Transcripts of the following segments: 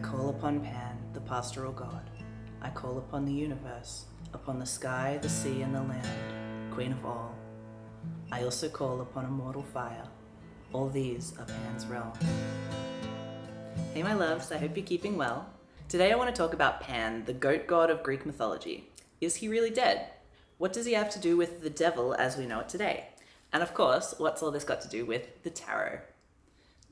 call upon Pan, the pastoral god. I call upon the universe, upon the sky, the sea, and the land, queen of all. I also call upon immortal fire. All these are Pan's realm. Hey my loves, I hope you're keeping well. Today I want to talk about Pan, the goat god of Greek mythology. Is he really dead? What does he have to do with the devil as we know it today? And of course, what's all this got to do with the tarot?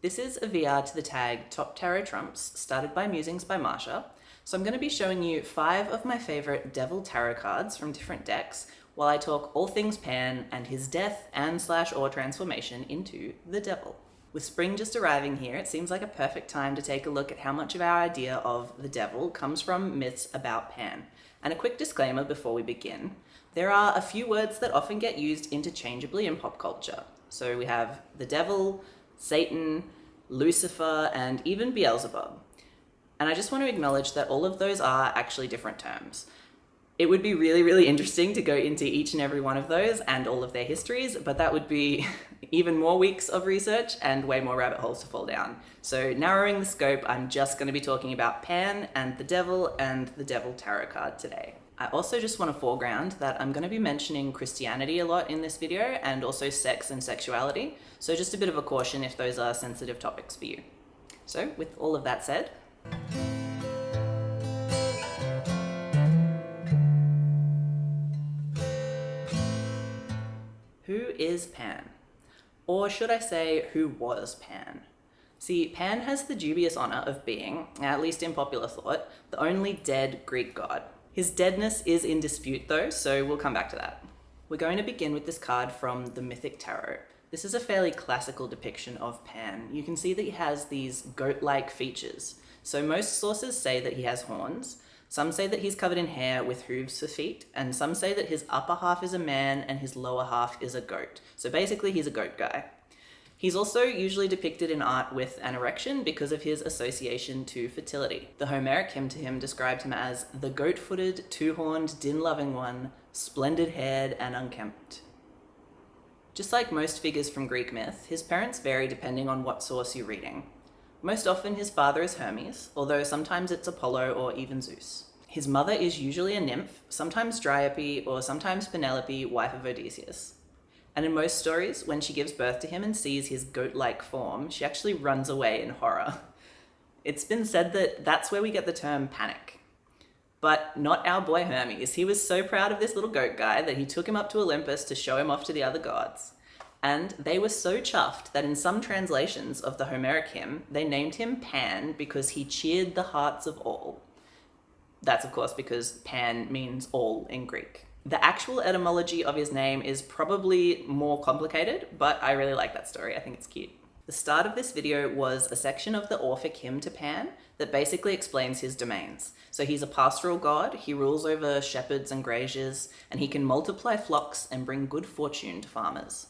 This is a VR to the tag Top Tarot Trumps, started by Musings by Marsha. So I'm going to be showing you 5 of my favorite devil tarot cards from different decks while I talk all things Pan and his death and/or transformation into the devil. With spring just arriving here, it seems like a perfect time to take a look at how much of our idea of the devil comes from myths about Pan. And a quick disclaimer before we begin. There are a few words that often get used interchangeably in pop culture. So we have the devil, Satan, Lucifer, and even Beelzebub. And I just want to acknowledge that all of those are actually different terms. It would be really interesting to go into each and every one of those and all of their histories, but that would be even more weeks of research and way more rabbit holes to fall down. So narrowing the scope, I'm just going to be talking about Pan and the devil tarot card today. I also just want to foreground that I'm going to be mentioning Christianity a lot in this video and also sex and sexuality. So just a bit of a caution if those are sensitive topics for you. So with all of that said, who is Pan? Or should I say, who was Pan? See, Pan has the dubious honor of being, at least in popular thought, the only dead Greek god. His deadness is in dispute though, so we'll come back to that. We're going to begin with this card from the Mythic tarot. This is a fairly classical depiction of Pan. You can see that he has these goat-like features. So most sources say that he has horns. Some say that he's covered in hair with hooves for feet, and some say that his upper half is a man and his lower half is a goat. So basically he's a goat guy. He's also usually depicted in art with an erection because of his association to fertility. The Homeric hymn to him described him as the goat-footed, two-horned, din-loving one, splendid-haired and unkempt. Just like most figures from Greek myth, his parents vary depending on what source you're reading. Most often his father is Hermes, although sometimes it's Apollo or even Zeus. His mother is usually a nymph, sometimes Dryope or sometimes Penelope, wife of Odysseus. And in most stories, when she gives birth to him and sees his goat-like form, she actually runs away in horror. It's been said that that's where we get the term panic. But not our boy Hermes. He was so proud of this little goat guy that he took him up to Olympus to show him off to the other gods. And they were so chuffed that in some translations of the Homeric hymn, they named him Pan because he cheered the hearts of all. That's of course because Pan means all in Greek. The actual etymology of his name is probably more complicated, but I really like that story. I think it's cute. The start of this video was a section of the Orphic hymn to Pan that basically explains his domains. So he's a pastoral god, he rules over shepherds and graziers, and he can multiply flocks and bring good fortune to farmers.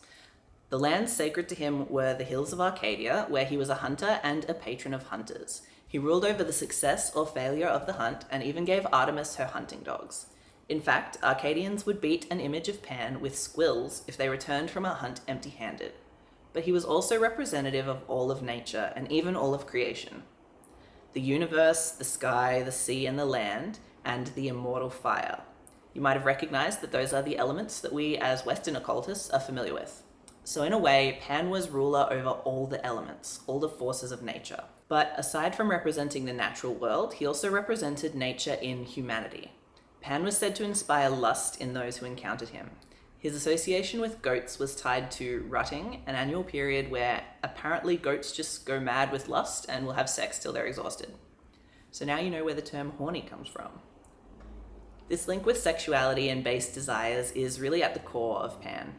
The lands sacred to him were the hills of Arcadia, where he was a hunter and a patron of hunters. He ruled over the success or failure of the hunt and even gave Artemis her hunting dogs. In fact, Arcadians would beat an image of Pan with squills if they returned from a hunt empty-handed. But he was also representative of all of nature and even all of creation. The universe, the sky, the sea, and the land, and the immortal fire. You might have recognized that those are the elements that we as Western occultists are familiar with. So in a way, Pan was ruler over all the elements, all the forces of nature. But aside from representing the natural world, he also represented nature in humanity. Pan was said to inspire lust in those who encountered him. His association with goats was tied to rutting, an annual period where apparently goats just go mad with lust and will have sex till they're exhausted. So now you know where the term horny comes from. This link with sexuality and base desires is really at the core of Pan.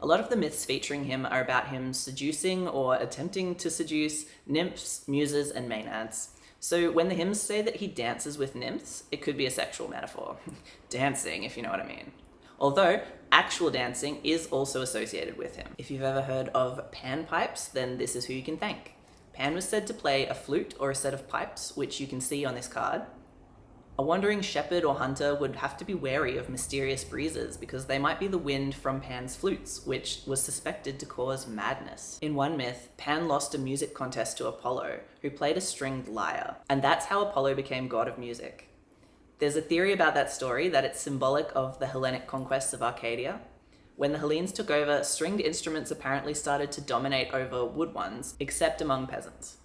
A lot of the myths featuring him are about him seducing or attempting to seduce nymphs, muses, and maenads. So when the hymns say that he dances with nymphs, it could be a sexual metaphor. Dancing, if you know what I mean. Although, actual dancing is also associated with him. If you've ever heard of Pan pipes, then this is who you can thank. Pan was said to play a flute or a set of pipes, which you can see on this card. A wandering shepherd or hunter would have to be wary of mysterious breezes because they might be the wind from Pan's flutes, which was suspected to cause madness. In one myth, Pan lost a music contest to Apollo, who played a stringed lyre, and that's how Apollo became god of music. There's a theory about that story that it's symbolic of the Hellenic conquests of Arcadia. When the Hellenes took over, stringed instruments apparently started to dominate over wood ones, except among peasants.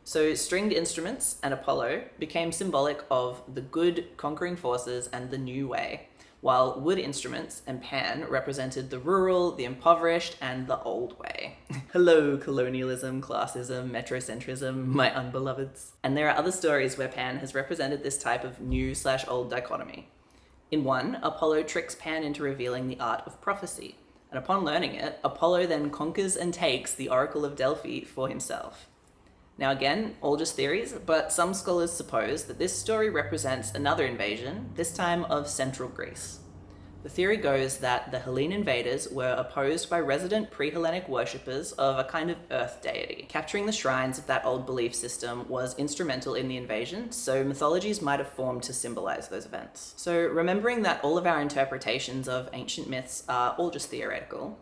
So stringed instruments and Apollo became symbolic of the good conquering forces and the new way, while wood instruments and Pan represented the rural, the impoverished, and the old way. Hello, colonialism, classism, metrocentrism, my unbeloveds. And there are other stories where Pan has represented this type of new/old dichotomy. In one, Apollo tricks Pan into revealing the art of prophecy, and upon learning it, Apollo then conquers and takes the Oracle of Delphi for himself. Now again, all just theories, but some scholars suppose that this story represents another invasion, this time of Central Greece. The theory goes that the Hellene invaders were opposed by resident pre-Hellenic worshippers of a kind of earth deity. Capturing the shrines of that old belief system was instrumental in the invasion, so mythologies might have formed to symbolize those events. So remembering that all of our interpretations of ancient myths are all just theoretical,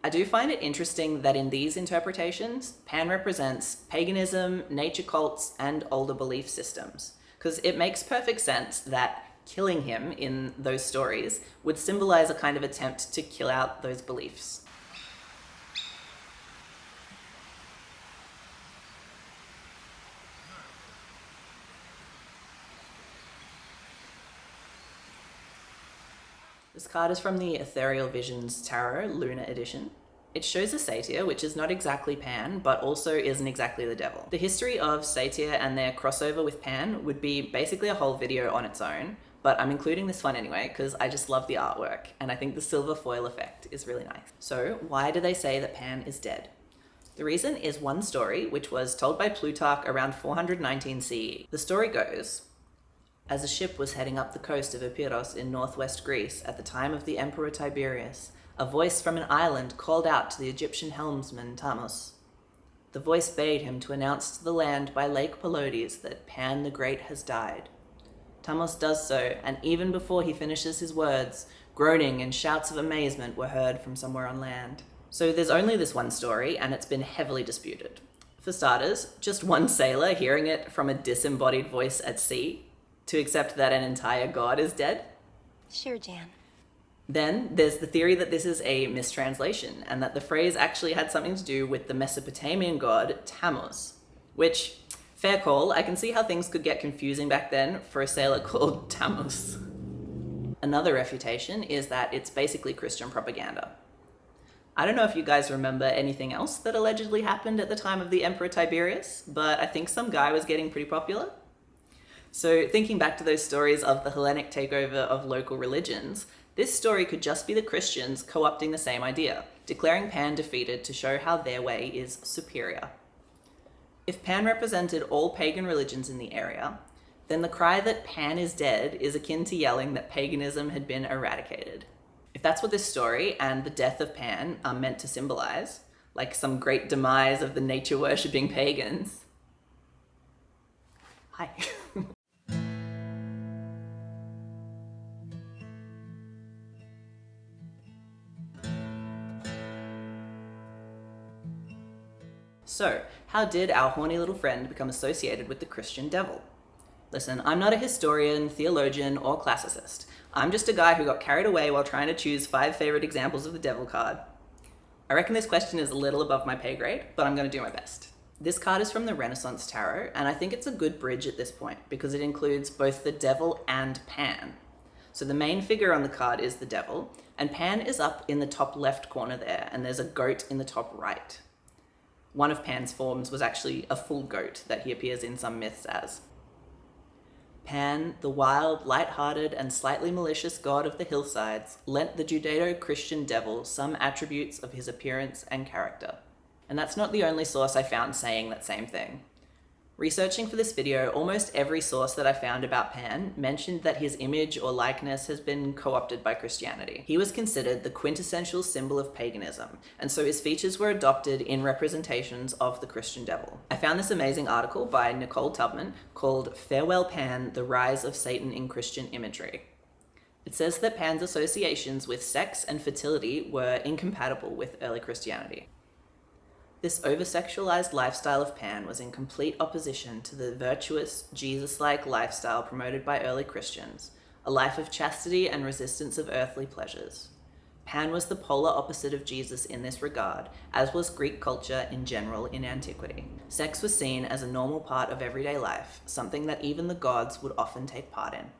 I do find it interesting that in these interpretations, Pan represents paganism, nature cults, and older belief systems, because it makes perfect sense that killing him in those stories would symbolize a kind of attempt to kill out those beliefs. This card is from the Ethereal Visions Tarot Lunar Edition. It shows a satyr, which is not exactly Pan, but also isn't exactly the devil. The history of satyr and their crossover with Pan would be basically a whole video on its own, but I'm including this one anyway because I just love the artwork, and I think the silver foil effect is really nice. So why do they say that Pan is dead? The reason is one story, which was told by Plutarch around 419 CE. The story goes, as a ship was heading up the coast of Epirus in northwest Greece at the time of the Emperor Tiberius, a voice from an island called out to the Egyptian helmsman Tamus. The voice bade him to announce to the land by Lake Palodes that Pan the Great has died. Tamus does so, and even before he finishes his words, groaning and shouts of amazement were heard from somewhere on land. So there's only this one story, and it's been heavily disputed. For starters, just one sailor hearing it from a disembodied voice at sea to accept that an entire god is dead? Sure, Jan. Then there's the theory that this is a mistranslation and that the phrase actually had something to do with the Mesopotamian god Tammuz, which, fair call, I can see how things could get confusing back then for a sailor called Tammuz. Another refutation is that it's basically Christian propaganda. I don't know if you guys remember anything else that allegedly happened at the time of the Emperor Tiberius, but I think some guy was getting pretty popular. So thinking back to those stories of the Hellenic takeover of local religions, this story could just be the Christians co-opting the same idea, declaring Pan defeated to show how their way is superior. If Pan represented all pagan religions in the area, then the cry that Pan is dead is akin to yelling that paganism had been eradicated. If that's what this story and the death of Pan are meant to symbolize, like some great demise of the nature-worshipping pagans... Hi. So, how did our horny little friend become associated with the Christian devil? Listen, I'm not a historian, theologian, or classicist. I'm just a guy who got carried away while trying to choose 5 favorite examples of the devil card. I reckon this question is a little above my pay grade, but I'm going to do my best. This card is from the Renaissance Tarot, and I think it's a good bridge at this point because it includes both the devil and Pan. So the main figure on the card is the devil, and Pan is up in the top left corner there, and there's a goat in the top right. One of Pan's forms was actually a full goat that he appears in some myths as. Pan, the wild, light-hearted, and slightly malicious god of the hillsides, lent the Judeo-Christian devil some attributes of his appearance and character. And that's not the only source I found saying that same thing. Researching for this video, almost every source that I found about Pan mentioned that his image or likeness has been co-opted by Christianity. He was considered the quintessential symbol of paganism, and so his features were adopted in representations of the Christian devil. I found this amazing article by Nicole Tubman called "Farewell Pan, the Rise of Satan in Christian Imagery." It says that Pan's associations with sex and fertility were incompatible with early Christianity. This over-sexualized lifestyle of Pan was in complete opposition to the virtuous, Jesus-like lifestyle promoted by early Christians, a life of chastity and resistance of earthly pleasures. Pan was the polar opposite of Jesus in this regard, as was Greek culture in general in antiquity. Sex was seen as a normal part of everyday life, something that even the gods would often take part in.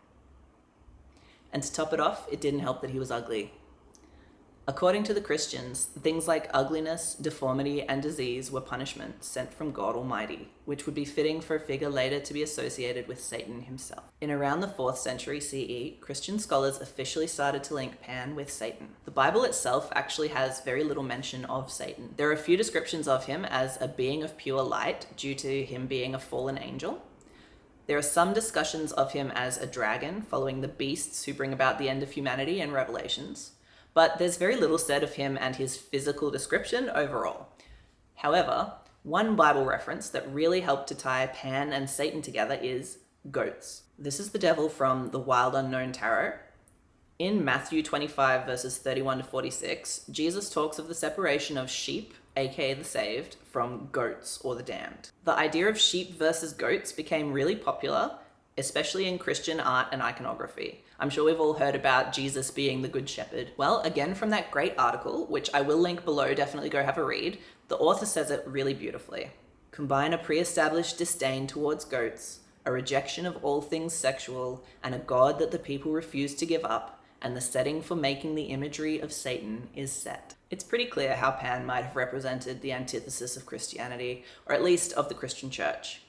And to top it off, it didn't help that he was ugly. According to the Christians, things like ugliness, deformity, and disease were punishment sent from God Almighty, which would be fitting for a figure later to be associated with Satan himself. In around the 4th century CE, Christian scholars officially started to link Pan with Satan. The Bible itself actually has very little mention of Satan. There are a few descriptions of him as a being of pure light due to him being a fallen angel. There are some discussions of him as a dragon, following the beasts who bring about the end of humanity in Revelations. But there's very little said of him and his physical description overall. However, one Bible reference that really helped to tie Pan and Satan together is goats. This is the devil from the Wild Unknown Tarot. In Matthew 25 verses 31 to 46, Jesus talks of the separation of sheep, aka the saved, from goats or the damned. The idea of sheep versus goats became really popular, especially in Christian art and iconography. I'm sure we've all heard about Jesus being the Good Shepherd. Well, again, from that great article, which I will link below, definitely go have a read, the author says it really beautifully. Combine a pre-established disdain towards goats, a rejection of all things sexual, and a God that the people refuse to give up, and the setting for making the imagery of Satan is set. It's pretty clear how Pan might have represented the antithesis of Christianity, or at least of the Christian church.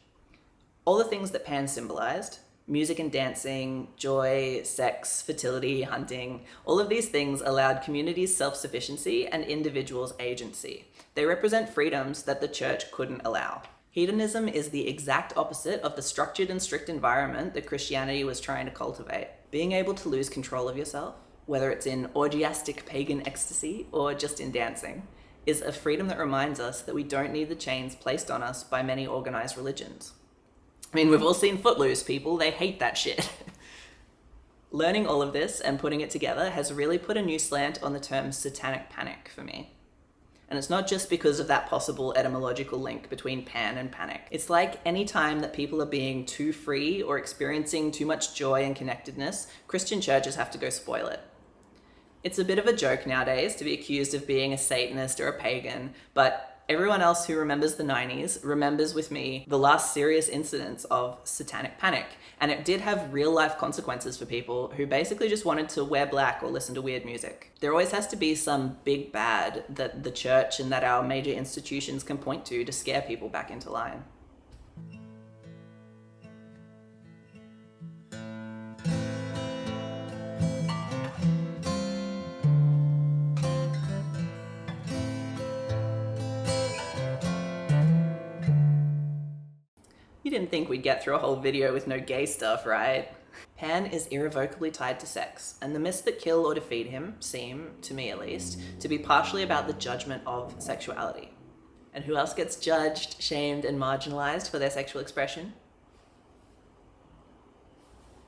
All the things that Pan symbolized, music and dancing, joy, sex, fertility, hunting, all of these things allowed communities self-sufficiency and individuals agency. They represent freedoms that the church couldn't allow. Hedonism is the exact opposite of the structured and strict environment that Christianity was trying to cultivate. Being able to lose control of yourself, whether it's in orgiastic pagan ecstasy or just in dancing, is a freedom that reminds us that we don't need the chains placed on us by many organized religions. I mean, we've all seen Footloose, people. They hate that shit. Learning all of this and putting it together has really put a new slant on the term satanic panic for me. And it's not just because of that possible etymological link between pan and panic. It's like any time that people are being too free or experiencing too much joy and connectedness, Christian churches have to go spoil it. It's a bit of a joke nowadays to be accused of being a Satanist or a pagan, but everyone else who remembers the 90s remembers with me the last serious incidents of satanic panic. And it did have real life consequences for people who basically just wanted to wear black or listen to weird music. There always has to be some big bad that the church and that our major institutions can point to scare people back into line. You didn't think we'd get through a whole video with no gay stuff, right? Pan is irrevocably tied to sex, and the myths that kill or defeat him seem, to me at least, to be partially about the judgment of sexuality. And who else gets judged, shamed, and marginalized for their sexual expression?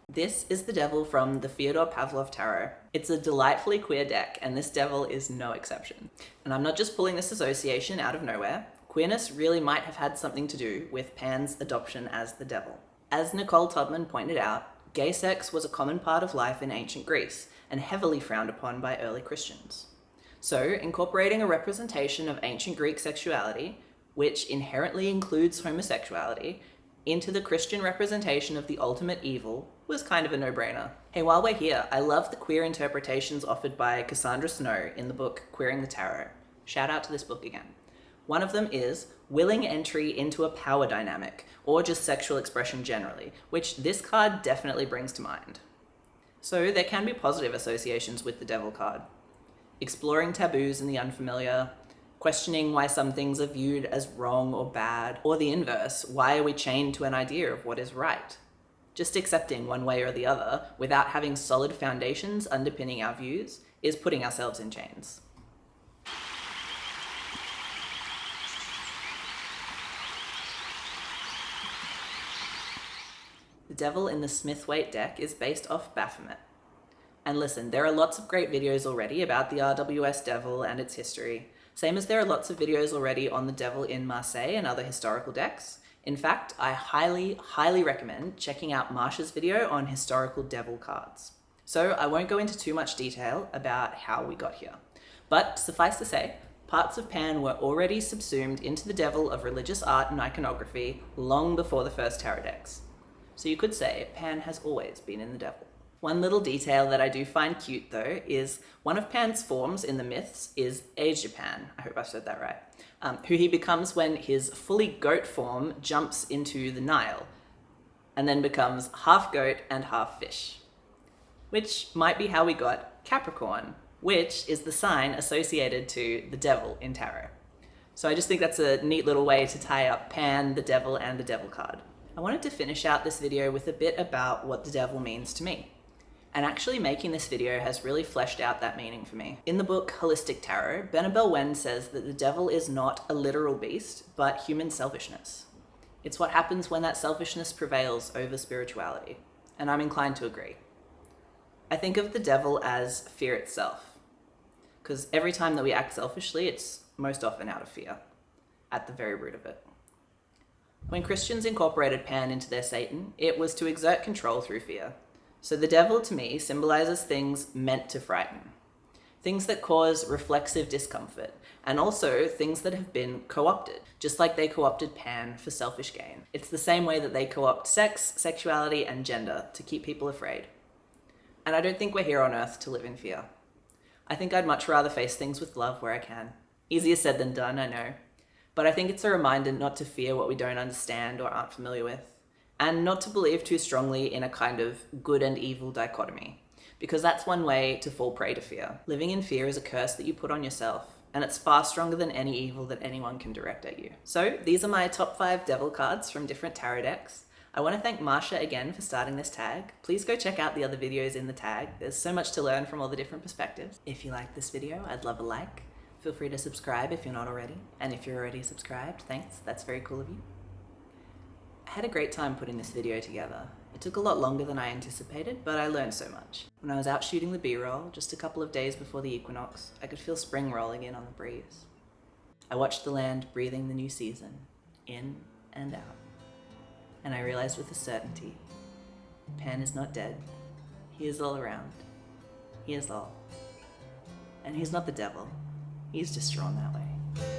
This is the devil from the Fyodor Pavlov tarot. It's a delightfully queer deck, and this devil is no exception. And I'm not just pulling this association out of nowhere. Queerness really might have had something to do with Pan's adoption as the devil. As Nicole Tubman pointed out, gay sex was a common part of life in ancient Greece and heavily frowned upon by early Christians. So, incorporating a representation of ancient Greek sexuality, which inherently includes homosexuality, into the Christian representation of the ultimate evil was kind of a no-brainer. Hey, while we're here, I love the queer interpretations offered by Cassandra Snow in the book Queering the Tarot. Shout out to this book again. One of them is willing entry into a power dynamic, or just sexual expression generally, which this card definitely brings to mind. So there can be positive associations with the Devil card. Exploring taboos and the unfamiliar, questioning why some things are viewed as wrong or bad, or the inverse, why are we chained to an idea of what is right? Just accepting one way or the other without having solid foundations underpinning our views is putting ourselves in chains. The Devil in the Smithwaite deck is based off Baphomet. And listen, there are lots of great videos already about the RWS Devil and its history, same as there are lots of videos already on the Devil in Marseille and other historical decks. In fact, I highly recommend checking out Marsha's video on historical devil cards. So I won't go into too much detail about how we got here. But suffice to say, parts of Pan were already subsumed into the devil of religious art and iconography long before the first tarot decks. So you could say Pan has always been in the devil. One little detail that I do find cute though is one of Pan's forms in the myths is Pan, I hope I said that right, who he becomes when his fully goat form jumps into the Nile and then becomes half goat and half fish, which might be how we got Capricorn, which is the sign associated to the devil in tarot. So I just think that's a neat little way to tie up Pan, the devil, and the devil card. I wanted to finish out this video with a bit about what the devil means to me. And actually making this video has really fleshed out that meaning for me. In the book Holistic Tarot, Benabel Wen says that the devil is not a literal beast, but human selfishness. It's what happens when that selfishness prevails over spirituality, and I'm inclined to agree. I think of the devil as fear itself, because every time that we act selfishly, it's most often out of fear, at the very root of it. When Christians incorporated Pan into their Satan, it was to exert control through fear. So the devil, to me, symbolizes things meant to frighten. Things that cause reflexive discomfort, and also things that have been co-opted, just like they co-opted Pan for selfish gain. It's the same way that they co-opt sex, sexuality, and gender to keep people afraid. And I don't think we're here on Earth to live in fear. I think I'd much rather face things with love where I can. Easier said than done, I know. But I think it's a reminder not to fear what we don't understand or aren't familiar with. And not to believe too strongly in a kind of good and evil dichotomy, because that's one way to fall prey to fear. Living in fear is a curse that you put on yourself, and it's far stronger than any evil that anyone can direct at you. So these are my top 5 devil cards from different tarot decks. I want to thank Marsha again for starting this tag. Please go check out the other videos in the tag. There's so much to learn from all the different perspectives. If you like this video, I'd love a like. Feel free to subscribe if you're not already. And if you're already subscribed, thanks, that's very cool of you. I had a great time putting this video together. It took a lot longer than I anticipated, but I learned so much. When I was out shooting the B-roll, just a couple of days before the equinox, I could feel spring rolling in on the breeze. I watched the land breathing the new season, in and out. And I realized with a certainty, Pan is not dead. He is all around. He is all. And he's not the devil. He's just drawn that way.